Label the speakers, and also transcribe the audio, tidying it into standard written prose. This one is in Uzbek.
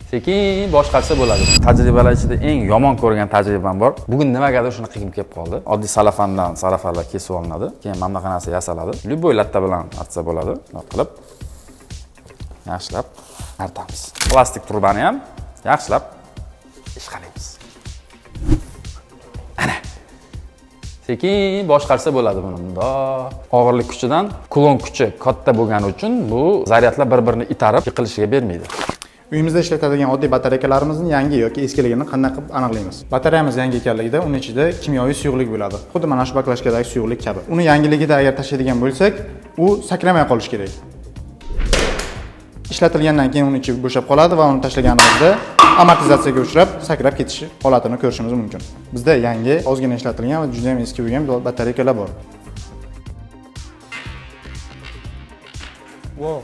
Speaker 1: Sekin boshqarsa bo'ladi. Tajribalar ichida eng yomon ko'rgan tajribam bor. Bugun nimagadir shuni qilib kelib qoldi. Oddiy salafandan salafarlar kesib olinadi. Keyin mana bunaqa narsa yasaladi. Любой latta bilan artsa bo'ladi. Bunday qilib yaxshilab artamiz. Plastik turbani ham yaxshilab ishqalaymiz. Ana. Sekin boshqarsa bo'ladi buni. Bundoq og'irlik kuchidan kulon kuchi katta bo'lgani uchun bu zaryadlar bir-birini itarib yiqilishiga bermaydi.
Speaker 2: Uyimizda ishlatadigan oddiy batareyalarimizni yangi yoki eskiligini qanday qilib aniqlaymiz? Batareyamiz yangi ekanligida uning ichida kimyoviy suyuqlik bo'ladi. Xuddi mana shu baklashkadagi suyuqlik kabi. Uni yangiligida agar tashlaydigan bo'lsak, u sakramay qolishi kerak. Ishlatilgandan keyin uning ichi bo'shab qoladi va uni tashlaganimizda amortizatsiyaga uchrab, sakrab ketishi holatini ko'rishimiz mumkin. Bizda yangi, ozgina ishlatilgan va juda ham eski bo'lgan batareyalar bor. Wow.